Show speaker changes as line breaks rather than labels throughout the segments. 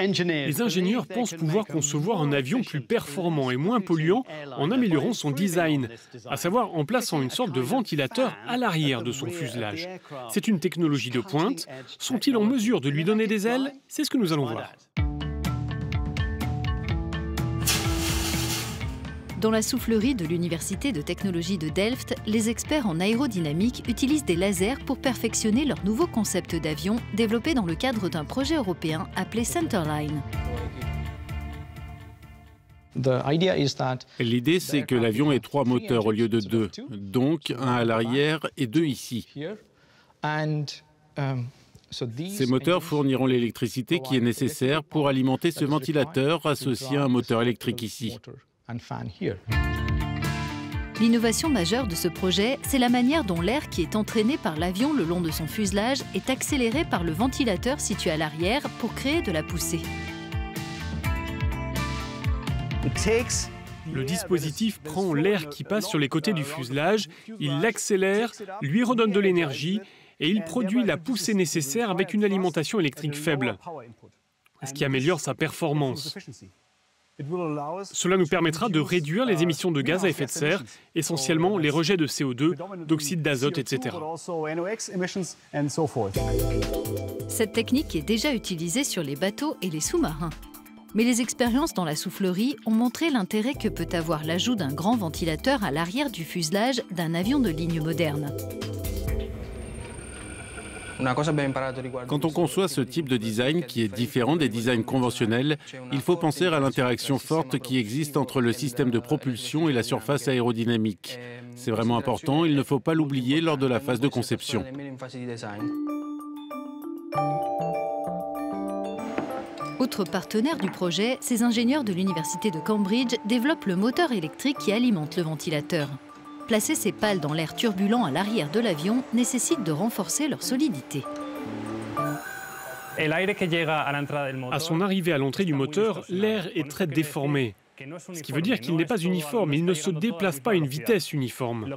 Les ingénieurs pensent pouvoir concevoir un avion plus performant et moins polluant en améliorant son design, à savoir en plaçant une sorte de ventilateur à l'arrière de son fuselage. C'est une technologie de pointe. Sont-ils en mesure de lui donner des ailes? C'est ce que nous allons voir.
Dans la soufflerie de l'Université de technologie de Delft, les experts en aérodynamique utilisent des lasers pour perfectionner leur nouveau concept d'avion développé dans le cadre d'un projet européen appelé Centerline.
L'idée, c'est que l'avion ait 3 moteurs au lieu de 2, donc un à l'arrière et 2 ici. Ces moteurs fourniront l'électricité qui est nécessaire pour alimenter ce ventilateur associé à un moteur électrique ici.
L'innovation majeure de ce projet, c'est la manière dont l'air qui est entraîné par l'avion le long de son fuselage est accéléré par le ventilateur situé à l'arrière pour créer de la poussée.
Le dispositif prend l'air qui passe sur les côtés du fuselage, il l'accélère, lui redonne de l'énergie et il produit la poussée nécessaire avec une alimentation électrique faible, ce qui améliore sa performance. Cela nous permettra de réduire les émissions de gaz à effet de serre, essentiellement les rejets de CO2, d'oxyde d'azote, etc.
Cette technique est déjà utilisée sur les bateaux et les sous-marins. Mais les expériences dans la soufflerie ont montré l'intérêt que peut avoir l'ajout d'un grand ventilateur à l'arrière du fuselage d'un avion de ligne moderne.
Quand on conçoit ce type de design qui est différent des designs conventionnels, il faut penser à l'interaction forte qui existe entre le système de propulsion et la surface aérodynamique. C'est vraiment important, il ne faut pas l'oublier lors de la phase de conception.
Autre partenaire du projet, ces ingénieurs de l'Université de Cambridge développent le moteur électrique qui alimente le ventilateur. Placer ces pales dans l'air turbulent à l'arrière de l'avion nécessite de renforcer leur solidité.
À son arrivée à l'entrée du moteur, l'air est très déformé. Ce qui veut dire qu'il n'est pas uniforme, il ne se déplace pas à une vitesse uniforme.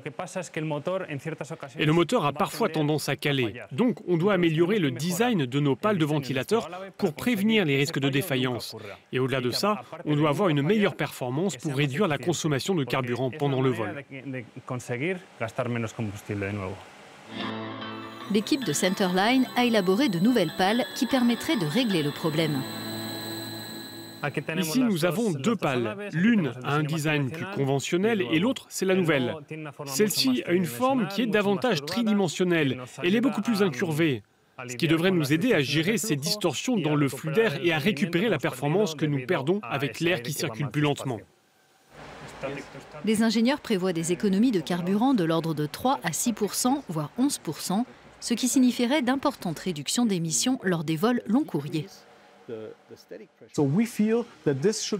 Et le moteur a parfois tendance à caler. Donc on doit améliorer le design de nos pales de ventilateur pour prévenir les risques de défaillance. Et au-delà de ça, on doit avoir une meilleure performance pour réduire la consommation de carburant pendant le vol.
L'équipe de Centerline a élaboré de nouvelles pales qui permettraient de régler le problème.
Ici, nous avons 2 pales. L'une a un design plus conventionnel et l'autre, c'est la nouvelle. Celle-ci a une forme qui est davantage tridimensionnelle. Elle est beaucoup plus incurvée, ce qui devrait nous aider à gérer ces distorsions dans le flux d'air et à récupérer la performance que nous perdons avec l'air qui circule plus lentement.
Les ingénieurs prévoient des économies de carburant de l'ordre de 3 à 6%, voire 11%, ce qui signifierait d'importantes réductions d'émissions lors des vols long courriers.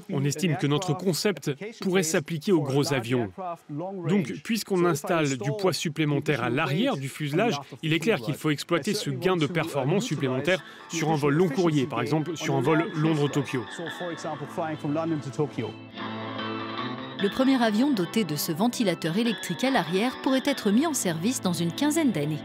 On estime que notre concept pourrait s'appliquer aux gros avions. Donc, puisqu'on installe du poids supplémentaire à l'arrière du fuselage, il est clair qu'il faut exploiter ce gain de performance supplémentaire sur un vol long courrier, par exemple sur un vol Londres-Tokyo.
Le premier avion doté de ce ventilateur électrique à l'arrière pourrait être mis en service dans une quinzaine d'années.